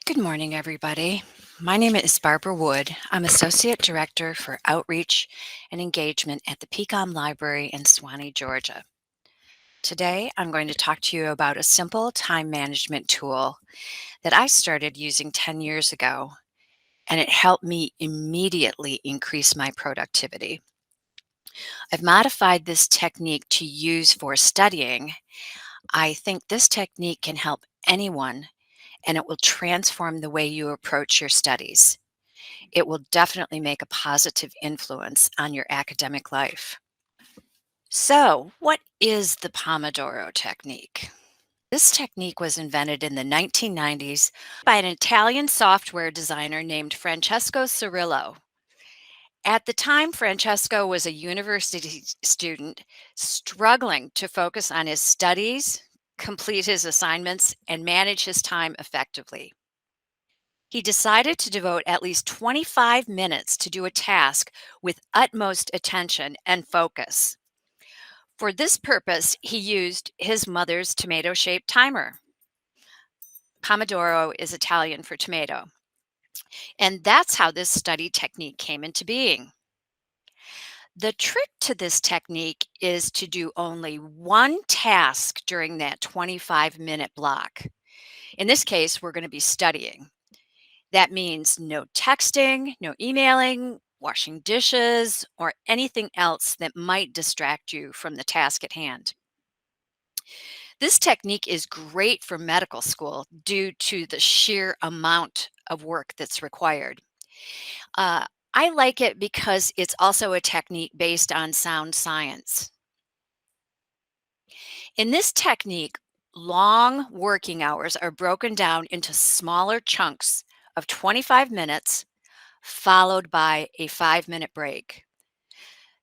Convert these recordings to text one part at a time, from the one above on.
Good morning, everybody. My name is Barbara Wood. I'm Associate Director for Outreach and Engagement at the Pecan Library in Suwanee, Georgia. Today, I'm going to talk to you about a simple time management tool that I started using 10 years ago, and it helped me immediately increase my productivity. I've modified this technique to use for studying. I think this technique can help anyone, and it will transform the way you approach your studies. It will definitely make a positive influence on your academic life. So, what is the Pomodoro technique? This technique was invented in the 1990s by an Italian software designer named Francesco Cirillo. At the time, Francesco was a university student struggling to focus on his studies, complete his assignments, and manage his time effectively. He decided to devote at least 25 minutes to do a task with utmost attention and focus. For this purpose, he used his mother's tomato shaped timer. Pomodoro is Italian for tomato. And that's how this study technique came into being. The trick to this technique is to do only one task during that 25-minute block. In this case, we're going to be studying. That means no texting, no emailing, washing dishes, or anything else that might distract you from the task at hand. This technique is great for medical school due to the sheer amount of work that's required. Uh, I like it because it's also a technique based on sound science. In this technique, long working hours are broken down into smaller chunks of 25 minutes followed by a 5-minute break.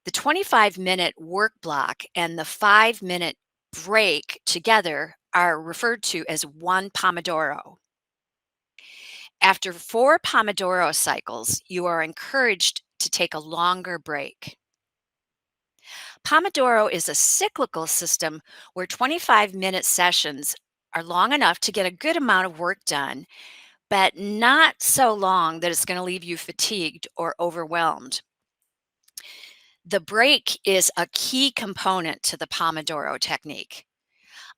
The 25-minute work block and the 5-minute break together are referred to as one Pomodoro. After 4 Pomodoro cycles, you are encouraged to take a longer break. Pomodoro is a cyclical system where 25-minute sessions are long enough to get a good amount of work done, but not so long that it's going to leave you fatigued or overwhelmed. The break is a key component to the Pomodoro technique.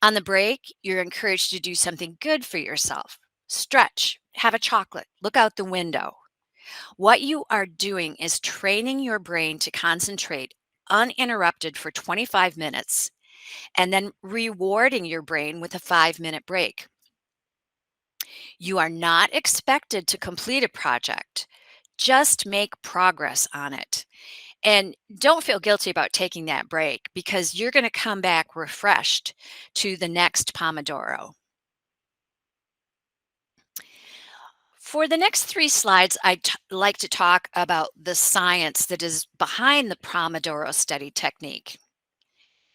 On the break, you're encouraged to do something good for yourself. Stretch, have a chocolate, look out the window. What you are doing is training your brain to concentrate uninterrupted for 25 minutes and then rewarding your brain with a 5-minute break. You are not expected to complete a project, just make progress on it. And don't feel guilty about taking that break because you're going to come back refreshed to the next Pomodoro. For the next 3 slides, I'd like to talk about the science that is behind the Pomodoro study technique.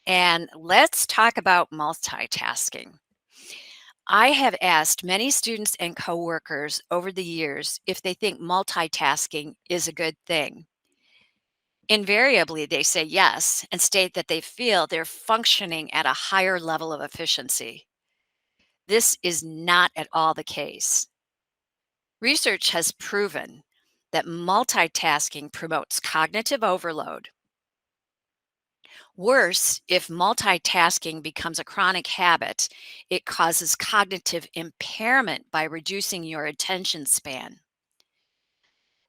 And let's talk about multitasking. I have asked many students and coworkers over the years if they think multitasking is a good thing. Invariably, they say yes and state that they feel they're functioning at a higher level of efficiency. This is not at all the case. Research has proven that multitasking promotes cognitive overload. Worse, if multitasking becomes a chronic habit, it causes cognitive impairment by reducing your attention span.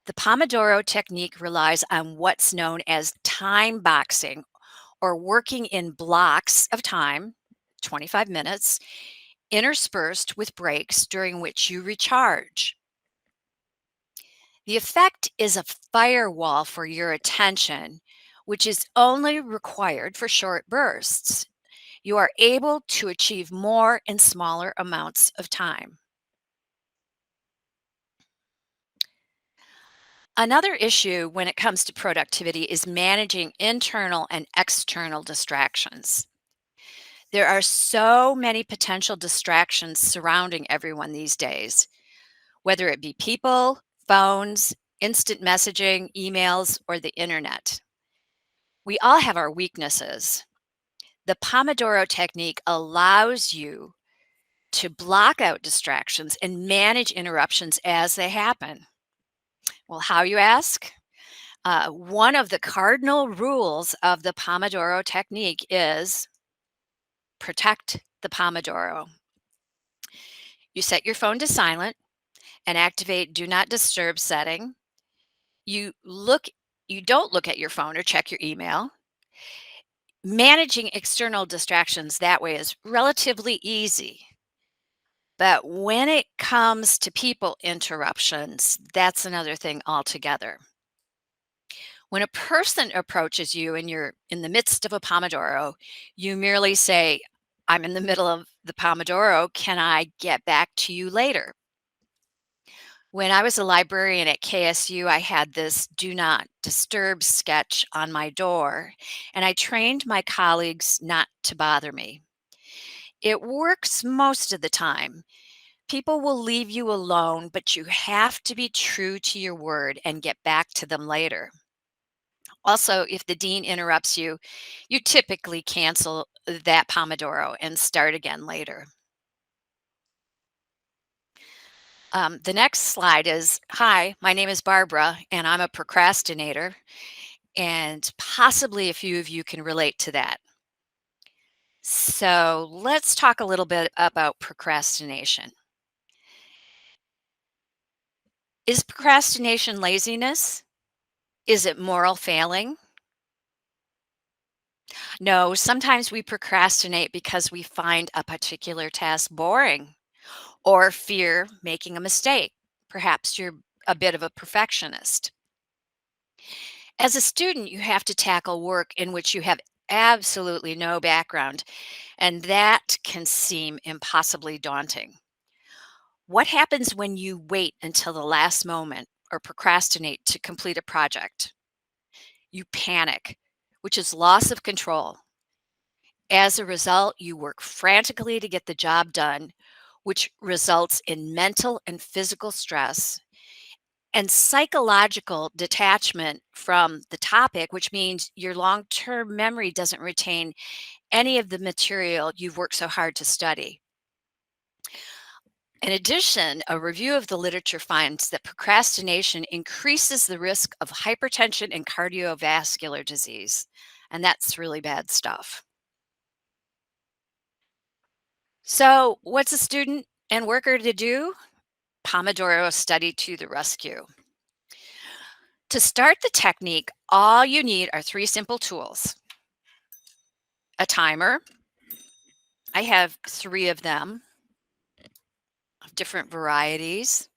The Pomodoro technique relies on what's known as time boxing or working in blocks of time, 25 minutes, interspersed with breaks during which you recharge. The effect is a firewall for your attention, which is only required for short bursts. You are able to achieve more in smaller amounts of time. Another issue when it comes to productivity is managing internal and external distractions. There are so many potential distractions surrounding everyone these days, whether it be people, phones, instant messaging, emails, or the internet. We all have our weaknesses. The Pomodoro technique allows you to block out distractions and manage interruptions as they happen. Well, how, you ask? One of the cardinal rules of the Pomodoro technique is protect the Pomodoro. You set your phone to silent and activate do not disturb setting. You look you don't look at your phone or check your email. Managing external distractions that way is relatively easy. But when it comes to people interruptions, that's another thing altogether. When a person approaches you and you're in the midst of a Pomodoro, you merely say, I'm in the middle of the Pomodoro. Can I get back to you later? When I was a librarian at KSU, I had this do not disturb sketch on my door, and I trained my colleagues not to bother me. It works most of the time. People will leave you alone, but you have to be true to your word and get back to them later. Also, if the dean interrupts you, you typically cancel that Pomodoro and start again later. The next slide is, hi, my name is Barbara, and I'm a procrastinator, and possibly a few of you can relate to that. So let's talk a little bit about procrastination. Is procrastination laziness? Is it moral failing? No, sometimes we procrastinate because we find a particular task boring or fear making a mistake. Perhaps you're a bit of a perfectionist. As a student, you have to tackle work in which you have absolutely no background, and that can seem impossibly daunting. What happens when you wait until the last moment or procrastinate to complete a project? You panic, which is loss of control. As a result, you work frantically to get the job done, which results in mental and physical stress and psychological detachment from the topic, which means your long term memory doesn't retain any of the material you've worked so hard to study. In addition, a review of the literature finds that procrastination increases the risk of hypertension and cardiovascular disease, and that's really bad stuff. So, what's a student and worker to do? Pomodoro study to the rescue. To start the technique, all you need are three simple tools: a timer. I have three of them of different varieties.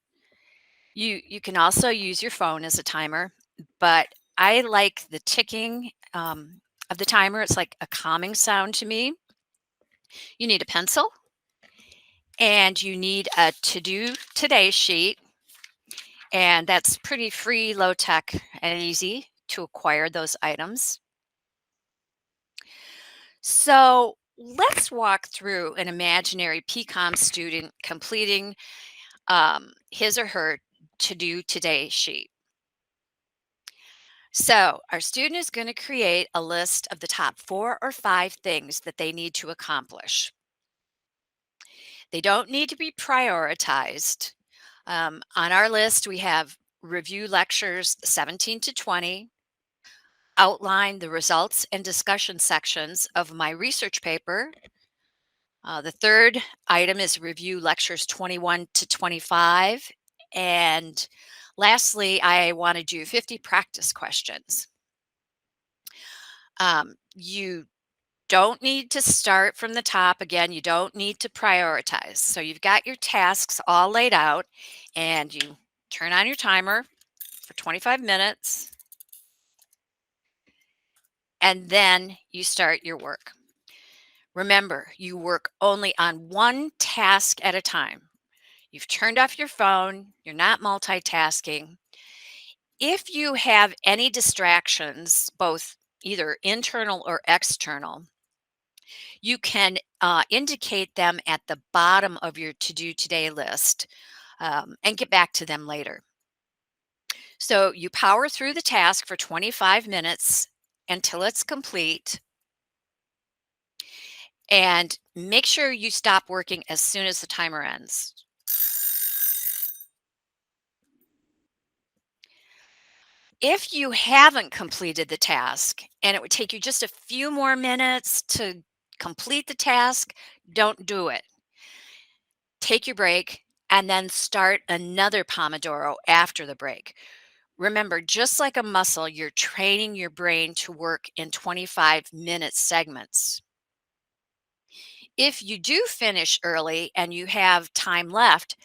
You can also use your phone as a timer, but I like the ticking of the timer. It's like a calming sound to me. You need a pencil and you need a to do today sheet, and that's pretty free, low tech, and easy to acquire those items. So let's walk through an imaginary PCOM student completing his or her to do today sheet. So, our student is going to create a list of the top 4 or 5 things that they need to accomplish. They don't need to be prioritized. On our list, we have review lectures 17 to 20, outline the results and discussion sections of my research paper. The third item is review lectures 21 to 25. And lastly, I want to do 50 practice questions. You don't need to start from the top. Again, you don't need to prioritize. So you've got your tasks all laid out and you turn on your timer for 25 minutes and then you start your work. Remember, you work only on one task at a time. You've turned off your phone, you're not multitasking. If you have any distractions, both either internal or external, you can indicate them at the bottom of your to do today list and get back to them later. So you power through the task for 25 minutes until it's complete. and make sure you stop working as soon as the timer ends. If you haven't completed the task and it would take you just a few more minutes to complete the task, don't do it. Take your break and then start another Pomodoro after the break. Remember, just like a muscle, you're training your brain to work in 25-minute segments. If you do finish early and you have time left,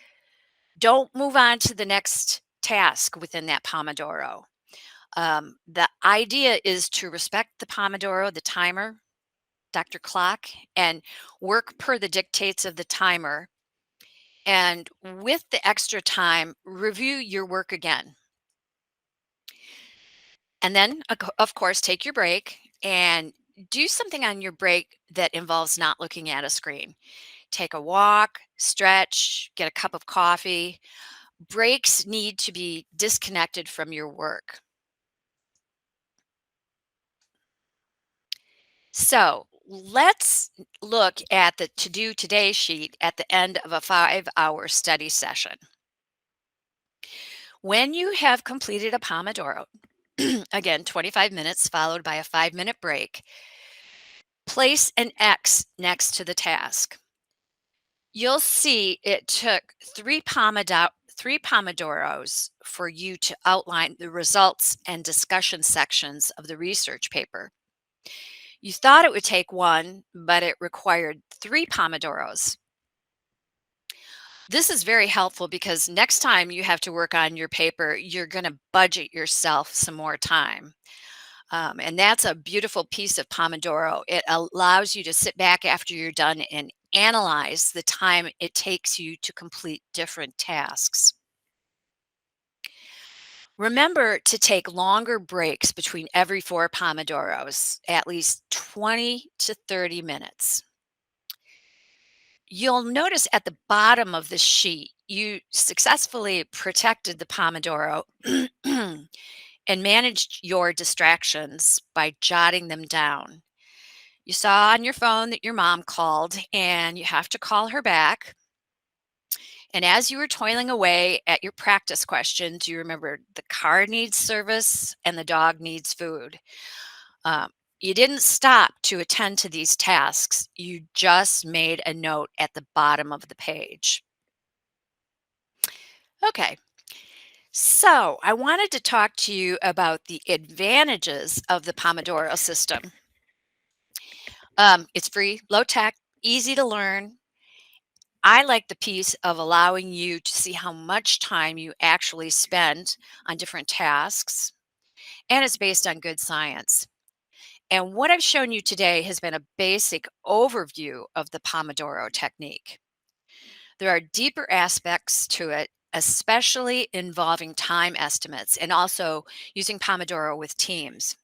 don't move on to the next task within that Pomodoro. The idea is to respect the Pomodoro, the timer, Dr. Clock, and work per the dictates of the timer. And with the extra time, review your work again. And then, of course, take your break and do something on your break that involves not looking at a screen. Take a walk, stretch, get a cup of coffee. Breaks need to be disconnected from your work. So let's look at the to do today sheet at the end of a 5-hour study session. When you have completed a Pomodoro, again, 25 minutes followed by a 5-minute break, place an X next to the task. You'll see it took three Pomodoros for you to outline the results and discussion sections of the research paper. You thought it would take one, but it required three Pomodoros. This is very helpful because next time you have to work on your paper, you're going to budget yourself some more time. And that's a beautiful piece of Pomodoro. It allows you to sit back after you're done and analyze the time it takes you to complete different tasks. Remember to take longer breaks between every four Pomodoros, at least 20 to 30 minutes. You'll notice at the bottom of the sheet, you successfully protected the Pomodoro and managed your distractions by jotting them down. You saw on your phone that your mom called and you have to call her back. And as you were toiling away at your practice questions, you remembered the car needs service and the dog needs food. Um, you didn't stop to attend to these tasks. You just made a note at the bottom of the page. Okay, so I wanted to talk to you about the advantages of the Pomodoro system. It's free, low tech, easy to learn. I like the piece of allowing you to see how much time you actually spend on different tasks, and it's based on good science. And what I've shown you today has been a basic overview of the Pomodoro technique. There are deeper aspects to it, especially involving time estimates and also using Pomodoro with teams.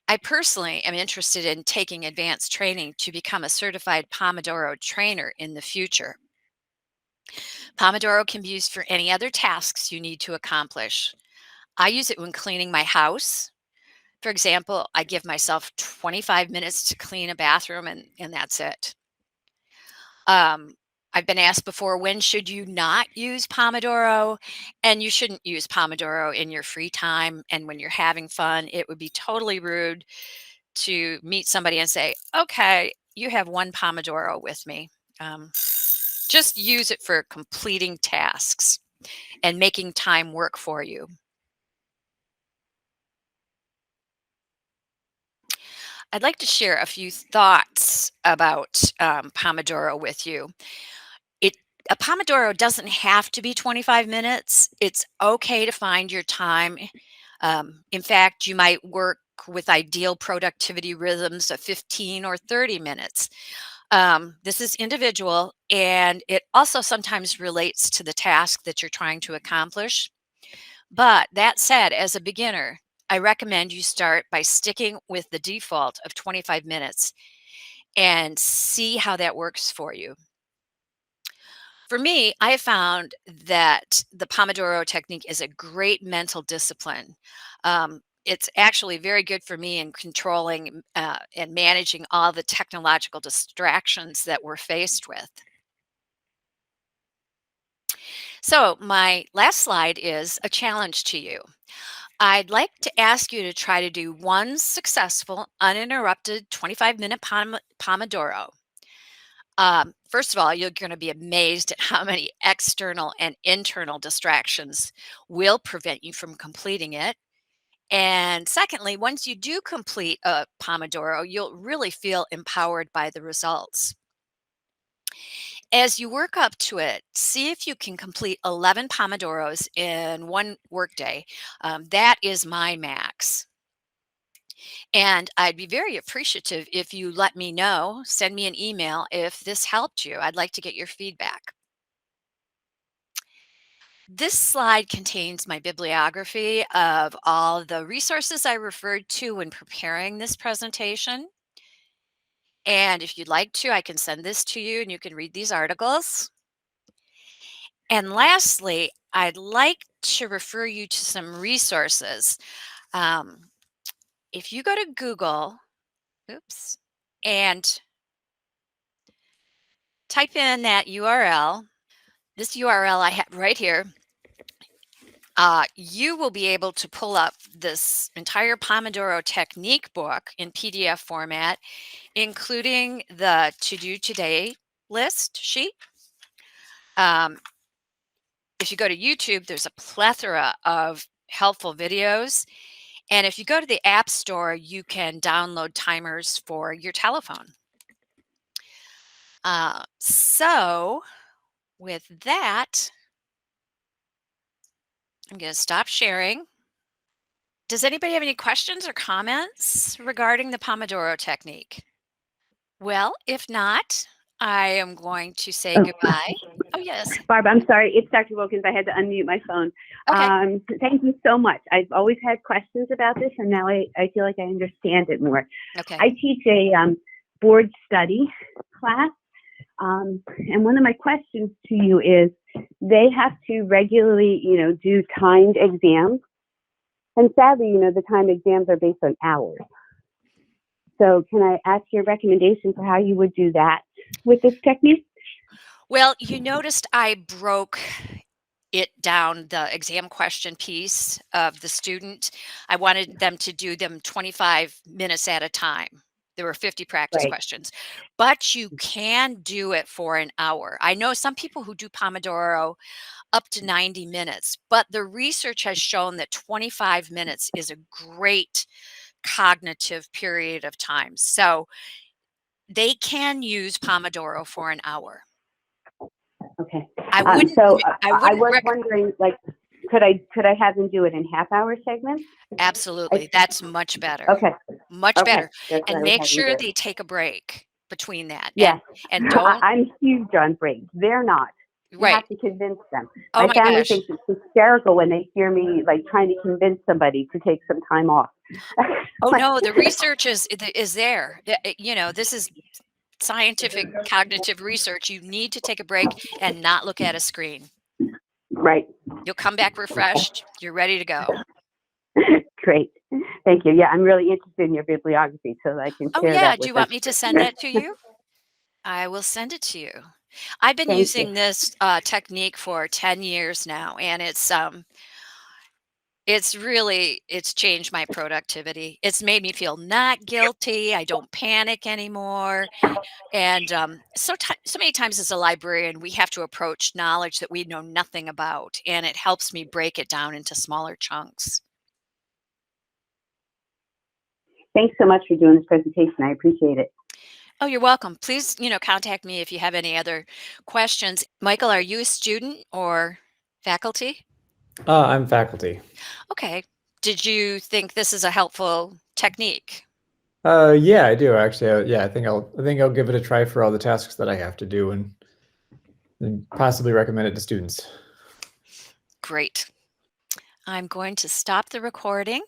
I personally am interested in taking advanced training to become a certified Pomodoro trainer in the future. Pomodoro can be used for any other tasks you need to accomplish. I use it when cleaning my house. For example, I give myself 25 minutes to clean a bathroom and that's it. Um, I've been asked before, when should you not use Pomodoro? And you shouldn't use Pomodoro in your free time and when you're having fun. It would be totally rude to meet somebody and say, okay, you have one Pomodoro with me. Um, just use it for completing tasks and making time work for you. I'd like to share a few thoughts about Pomodoro with you. It a Pomodoro doesn't have to be 25 minutes. It's okay to find your time. In fact, you might work with ideal productivity rhythms of 15 or 30 minutes. This is individual, and it also sometimes relates to the task that you're trying to accomplish. But that said, as a beginner, I recommend you start by sticking with the default of 25 minutes and see how that works for you. For me, I have found that the Pomodoro technique is a great mental discipline. it's actually very good for me in controlling and managing all the technological distractions that we're faced with. So my last slide is a challenge to you. I'd like to ask you to try to do one successful, uninterrupted 25-minute Pomodoro. First of all, you're going to be amazed at how many external and internal distractions will prevent you from completing it. And secondly, once you do complete a Pomodoro, you'll really feel empowered by the results. As you work up to it, see if you can complete 11 Pomodoros in one workday. That is my max. And I'd be very appreciative if you let me know, send me an email if this helped you. I'd like to get your feedback. This slide contains my bibliography of all the resources I referred to when preparing this presentation. And if you'd like to, I can send this to you and you can read these articles. And lastly, I'd like to refer you to some resources. If you go to Google, and type in that URL, this URL I have right here, you will be able to pull up this entire Pomodoro technique book in PDF format, including the to-do today list sheet. If you go to YouTube, there's a plethora of helpful videos. And if you go to the App Store, you can download timers for your telephone. So with that, I'm going to stop sharing. Does anybody have any questions or comments regarding the Pomodoro technique? Well, if not, I am going to say goodbye. Oh, yes. Barb, I'm sorry. It's Dr. Wilkins. I had to unmute my phone. Okay. Thank you so much. I've always had questions about this, and now I feel like I understand it more. Okay. I teach a board study class, and one of my questions to you is they have to regularly, do timed exams. And sadly, the timed exams are based on hours. So can I ask your recommendation for how you would do that with this technique? Well, you noticed I broke it down, the exam question piece of the student. I wanted them to do them 25 minutes at a time. There were 50 practice questions, but you can do it for an hour. I know some people who do Pomodoro up to 90 minutes, but the research has shown that 25 minutes is a great cognitive period of time. So they can use Pomodoro for an hour. Okay. I wouldn't I was wondering, could I have them do it in half-hour segments? Absolutely. That's much better. Okay. Much better. And make have sure they take a break between that. Yes. And don't. I'm huge on breaks. They're not. You Right. have to convince them. Oh my family gosh. thinks it's hysterical when they hear me trying to convince somebody to take some time off. Oh no, the research is there. This is scientific cognitive research. You need to take a break and not look at a screen. Right. You'll come back refreshed. You're ready to go. Great. Thank you. Yeah, I'm really interested in your bibliography so that I can share that with Do you want me to send that to you? I will send it to you. I've been using this technique for 10 years now, and it's changed my productivity. It's made me feel not guilty. I don't panic anymore. And so many times as a librarian, we have to approach knowledge that we know nothing about, and it helps me break it down into smaller chunks. Thanks so much for doing this presentation. I appreciate it. Oh, you're welcome. Please, contact me if you have any other questions. Michael, are you a student or faculty? I'm faculty. Okay. Did you think this is a helpful technique? Yeah, I do actually. Yeah, I think I'll give it a try for all the tasks that I have to do and possibly recommend it to students. Great. I'm going to stop the recording.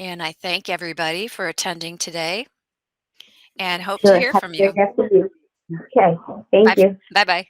And I thank everybody for attending today and hope to hear from you. Okay. Thank you. Bye-bye.